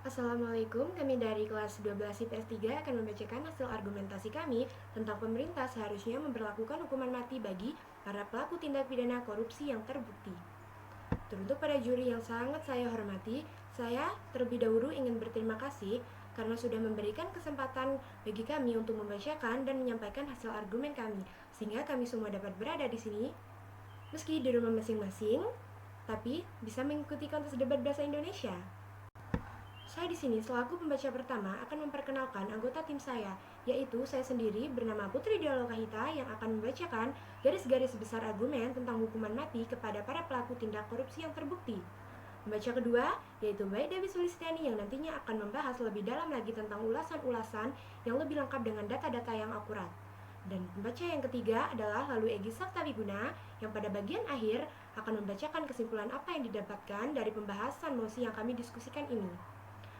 Assalamualaikum, kami dari kelas 12 IPS 3 akan membacakan hasil argumentasi kami tentang pemerintah seharusnya memberlakukan hukuman mati bagi para pelaku tindak pidana korupsi yang terbukti. Teruntuk pada juri yang sangat saya hormati, saya terlebih dahulu ingin berterima kasih karena sudah memberikan kesempatan bagi kami untuk membacakan dan menyampaikan hasil argumen kami, sehingga kami semua dapat berada di sini, meski di rumah masing-masing, tapi bisa mengikuti kontes debat bahasa Indonesia. Saya di sini selaku pembaca pertama akan memperkenalkan anggota tim saya, yaitu saya sendiri bernama Putri Dialogahita yang akan membacakan garis-garis besar argumen tentang hukuman mati kepada para pelaku tindak korupsi yang terbukti. Pembaca kedua yaitu Mbak Dewi Sulistiani yang nantinya akan membahas lebih dalam lagi tentang ulasan-ulasan yang lebih lengkap dengan data-data yang akurat. Dan pembaca yang ketiga adalah lalu Egy Sakta Wiguna yang pada bagian akhir akan membacakan kesimpulan apa yang didapatkan dari pembahasan mosi yang kami diskusikan ini.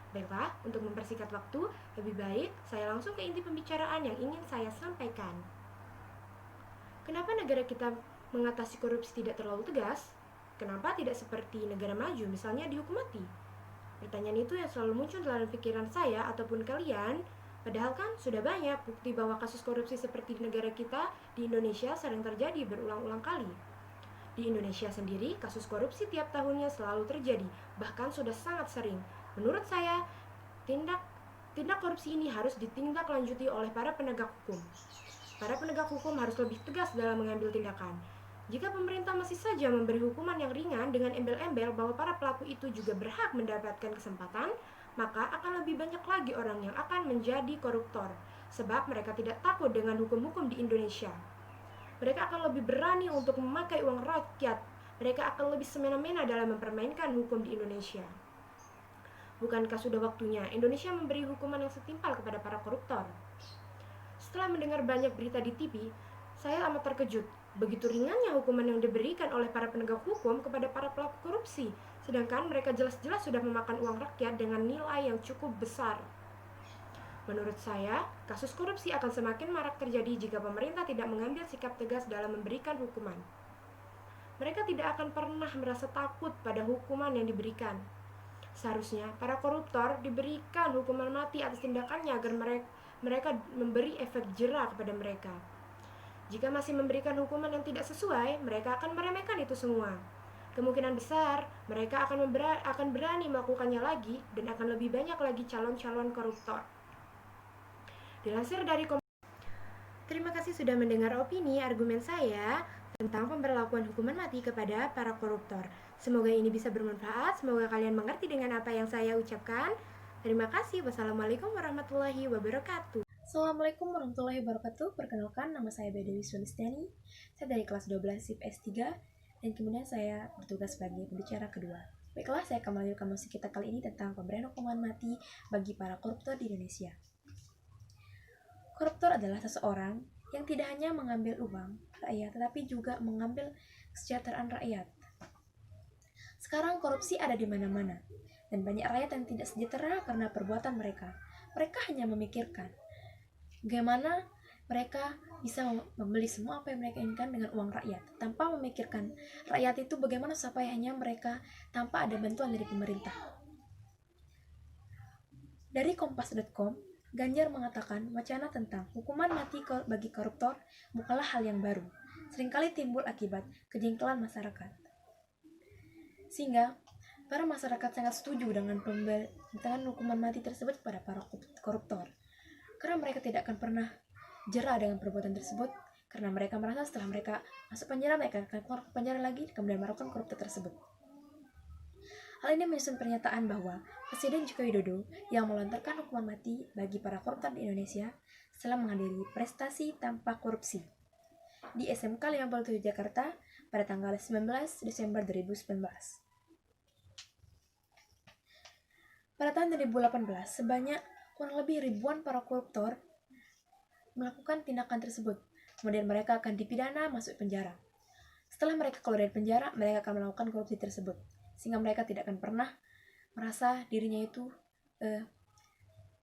Baiklah, untuk mempersingkat waktu, lebih baik saya langsung ke inti pembicaraan yang ingin saya sampaikan. Kenapa negara kita mengatasi korupsi tidak terlalu tegas? Kenapa tidak seperti negara maju, misalnya dihukum mati? Pertanyaan itu yang selalu muncul dalam pikiran saya ataupun kalian, padahal kan sudah banyak bukti bahwa kasus korupsi seperti di negara kita di Indonesia sering terjadi berulang-ulang kali. Di Indonesia sendiri, kasus korupsi tiap tahunnya selalu terjadi, bahkan sudah sangat sering. Menurut saya, tindak korupsi ini harus ditindaklanjuti oleh para penegak hukum. Para penegak hukum harus lebih tegas dalam mengambil tindakan. Jika pemerintah masih saja memberi hukuman yang ringan dengan embel-embel bahwa para pelaku itu juga berhak mendapatkan kesempatan, maka akan lebih banyak lagi orang yang akan menjadi koruptor, sebab mereka tidak takut dengan hukum-hukum di Indonesia. Mereka akan lebih berani untuk memakai uang rakyat. Mereka akan lebih semena-mena dalam mempermainkan hukum di Indonesia. Bukankah sudah waktunya Indonesia memberi hukuman yang setimpal kepada para koruptor? Setelah mendengar banyak berita di TV, saya amat terkejut. Begitu ringannya hukuman yang diberikan oleh para penegak hukum kepada para pelaku korupsi, sedangkan mereka jelas-jelas sudah memakan uang rakyat dengan nilai yang cukup besar. Menurut saya, kasus korupsi akan semakin marak terjadi jika pemerintah tidak mengambil sikap tegas dalam memberikan hukuman. Mereka tidak akan pernah merasa takut pada hukuman yang diberikan. Seharusnya para koruptor diberikan hukuman mati atas tindakannya agar mereka memberi efek jera kepada mereka. Jika masih memberikan hukuman yang tidak sesuai, mereka akan meremehkan itu semua. Kemungkinan besar mereka akan berani melakukannya lagi dan akan lebih banyak lagi calon-calon koruptor. Dilansir dari Terima kasih sudah mendengar opini argumen saya tentang pemberlakuan hukuman mati kepada para koruptor. Semoga ini bisa bermanfaat, semoga kalian mengerti dengan apa yang saya ucapkan. Terima kasih. Wassalamualaikum warahmatullahi wabarakatuh. Assalamualaikum warahmatullahi wabarakatuh. Perkenalkan, nama saya Dewi Sulistiani. Saya dari kelas 12 SIP S3 dan kemudian saya bertugas sebagai pembicara kedua. Baiklah, saya akan melanjutkan musik kita kali ini tentang pemberian hukuman mati bagi para koruptor di Indonesia. Koruptor adalah seseorang yang tidak hanya mengambil uang rakyat, tetapi juga mengambil kesejahteraan rakyat. Sekarang korupsi ada di mana-mana, dan banyak rakyat yang tidak sejahtera karena perbuatan mereka. Mereka hanya memikirkan bagaimana mereka bisa membeli semua apa yang mereka inginkan dengan uang rakyat, tanpa memikirkan rakyat itu bagaimana supaya mereka tanpa ada bantuan dari pemerintah. Dari kompas.com, Ganjar mengatakan wacana tentang hukuman mati bagi koruptor bukanlah hal yang baru, seringkali timbul akibat kejengkelan masyarakat. Sehingga para masyarakat sangat setuju dengan pemberantasan hukuman mati tersebut kepada para koruptor, karena mereka tidak akan pernah jera dengan perbuatan tersebut, karena mereka merasa setelah mereka masuk penjara, mereka akan keluar ke penjara lagi kemudian melakukan korupsi tersebut. Hal ini menyusun pernyataan bahwa Presiden Joko Widodo yang melontarkan hukuman mati bagi para koruptor di Indonesia setelah menghadiri prestasi tanpa korupsi di SMK 57 Jakarta pada tanggal 19 Desember 2019. Pada tahun 2018, sebanyak kurang lebih ribuan para koruptor melakukan tindakan tersebut. Kemudian mereka akan dipidana masuk penjara. Setelah mereka keluar dari penjara, mereka akan melakukan korupsi tersebut, sehingga mereka tidak akan pernah merasa dirinya itu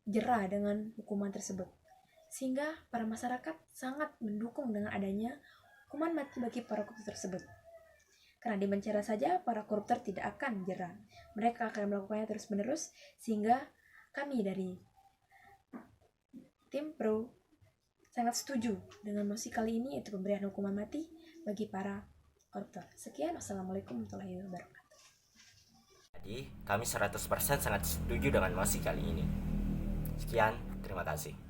jera dengan hukuman tersebut. Sehingga para masyarakat sangat mendukung dengan adanya hukuman mati bagi para koruptor tersebut. Karena dengan cara saja para koruptor tidak akan jerah. Mereka akan melakukannya terus-menerus, sehingga kami dari tim Pro sangat setuju dengan mosi kali ini, yaitu pemberian hukuman mati bagi para koruptor. Sekian, wassalamualaikum warahmatullahi wabarakatuh. Jadi kami 100% sangat setuju dengan mosi kali ini. Sekian, terima kasih.